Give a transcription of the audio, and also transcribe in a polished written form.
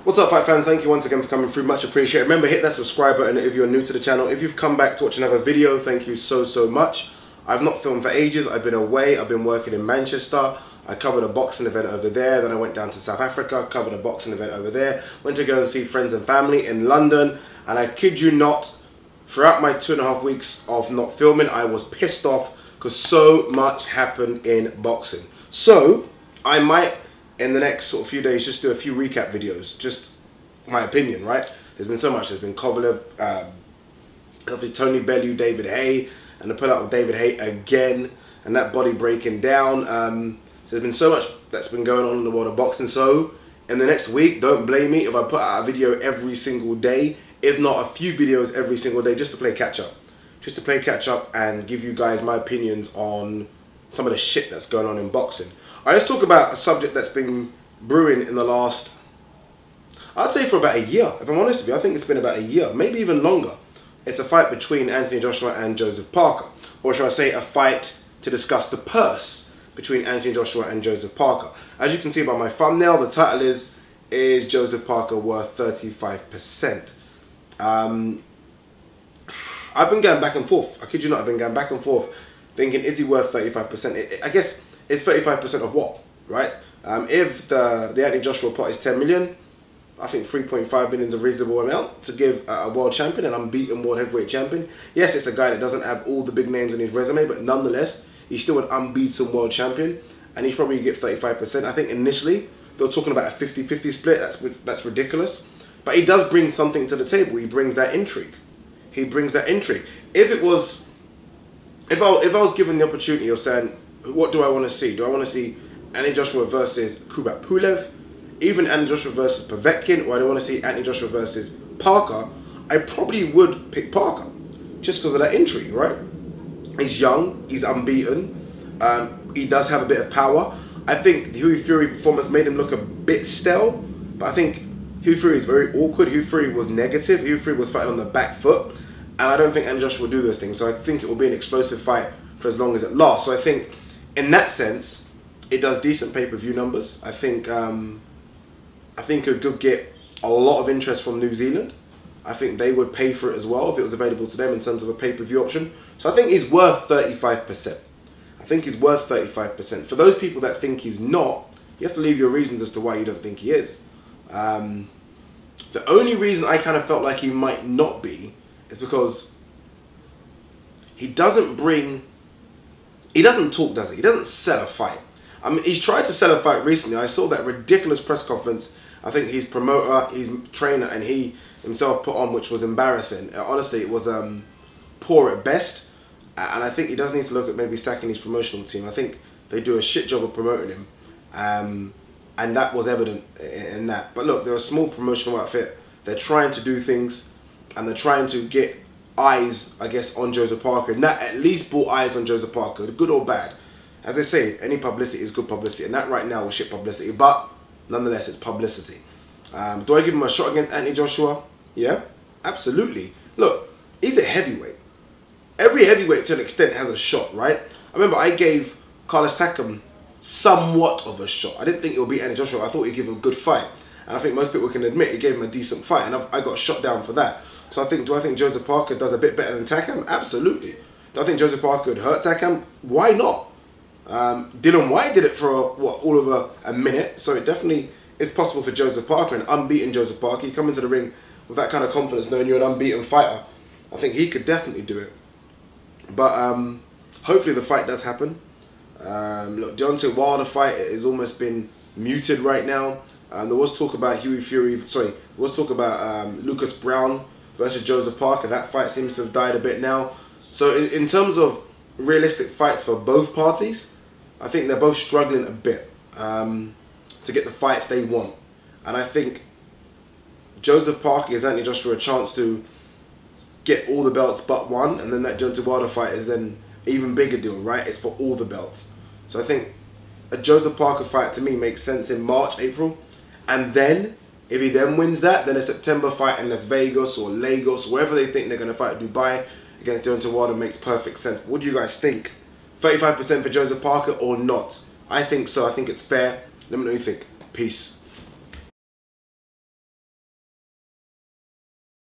What's up, fight fans? Thank you once again for coming through. Much appreciated. Remember, hit that subscribe button if you're new to the channel. If you've come back to watch another video, thank you so much. I've not filmed for ages. I've been away. I've been working in Manchester. I covered a boxing event over there. Then I went down to South Africa, covered a boxing event over there. Went to go and see friends and family in London. And I kid you not, throughout my 2.5 weeks of not filming, I was pissed off because so much happened in boxing. So I might, in the next sort of few days, just do a few recap videos. Just my opinion, right? There's been so much. There's been Kovalev, Tony Bellew, David Haye, and the pull-out of David Haye again, and that body breaking down. So there's been so much that's been going on in the world of boxing. So in the next week, don't blame me if I put out a video every single day, if not a few videos every single day, just to play catch up. Just to play catch up and give you guys my opinions on some of the shit that's going on in boxing. All right, let's talk about a subject that's been brewing in the last, I'd say for about a year. If I'm honest with you, I think it's been about a year, maybe even longer. It's a fight between Anthony Joshua and Joseph Parker. Or shall I say a fight to discuss the purse between Anthony Joshua and Joseph Parker. As you can see by my thumbnail, the title is Joseph Parker worth 35%? I've been going back and forth. I kid you not, I've been going back and forth thinking, is he worth 35%? I guess it's 35% of what, right? If the Anthony Joshua pot is 10 million, I think 3.5 million is a reasonable amount to give a world champion, an unbeaten world heavyweight champion. Yes, it's a guy that doesn't have all the big names on his resume, but nonetheless, he's still an unbeaten world champion, and he's probably get 35%. I think initially, they were talking about a 50-50 split. That's ridiculous. But he does bring something to the table. He brings that intrigue. He brings that intrigue. If I was given the opportunity of saying, what do I want to see? Do I want to see Anthony Joshua versus Kubrat Pulev, even Anthony Joshua versus Povetkin, or I don't want to see Anthony Joshua versus Parker? I probably would pick Parker, just because of that intrigue, right? He's young, he's unbeaten, he does have a bit of power. I think the Hughie Fury performance made him look a bit stale, but I think Hughie Fury is very awkward. Hughie Fury was negative. Hughie Fury was fighting on the back foot, and I don't think Anthony Joshua will do those things. So I think it will be an explosive fight for as long as it lasts. So I think, in that sense, it does decent pay-per-view numbers. I think it could get a lot of interest from New Zealand. I think they would pay for it as well if it was available to them in terms of a pay-per-view option. So I think he's worth 35%. I think he's worth 35%. For those people that think he's not, you have to leave your reasons as to why you don't think he is. The only reason I kind of felt like he might not be is because he doesn't talk, does he? He doesn't sell a fight. I mean, he's tried to sell a fight recently. I saw that ridiculous press conference I think his promoter, his trainer, and he himself put on, which was embarrassing. Honestly, it was poor at best. And I think he does need to look at maybe sacking his promotional team. I think they do a shit job of promoting him. And that was evident in that. But look, they're a small promotional outfit. They're trying to do things, and they're trying to get eyes, I guess, on Joseph Parker. And that at least brought eyes on Joseph Parker, good or bad. As they say, any publicity is good publicity. And that right now was shit publicity. But nonetheless, it's publicity. Do I give him a shot against Anthony Joshua? Yeah, absolutely. Look, he's a heavyweight. Every heavyweight to an extent has a shot, right? I remember I gave Carlos Takam somewhat of a shot. I didn't think it would beat Anthony Joshua. I thought he'd give him a good fight. And I think most people can admit he gave him a decent fight. And I got shot down for that. So do I think Joseph Parker does a bit better than Takam? Absolutely. Do I think Joseph Parker could hurt Takam? Why not? Dylan White did it for all of a minute. So it definitely is possible for Joseph Parker, an unbeaten Joseph Parker. You come into the ring with that kind of confidence, knowing you're an unbeaten fighter. I think he could definitely do it. But hopefully the fight does happen. Look, Deontay Wilder fight has almost been muted right now. There was talk about there was talk about Lucas Brown versus Joseph Parker. That fight seems to have died a bit now. So in terms of realistic fights for both parties, I think they're both struggling a bit to get the fights they want. And I think Joseph Parker gives Anthony Joshua a chance to get all the belts but one, and then that Deontay Wilder fight is then an even bigger deal, right? It's for all the belts. So I think a Joseph Parker fight to me makes sense in March, April, and then if he then wins that, then a September fight in Las Vegas or Lagos, wherever they think they're going to fight, Dubai against Deontay Wilder makes perfect sense. What do you guys think? 35% for Joseph Parker or not? I think so. I think it's fair. Let me know what you think. Peace.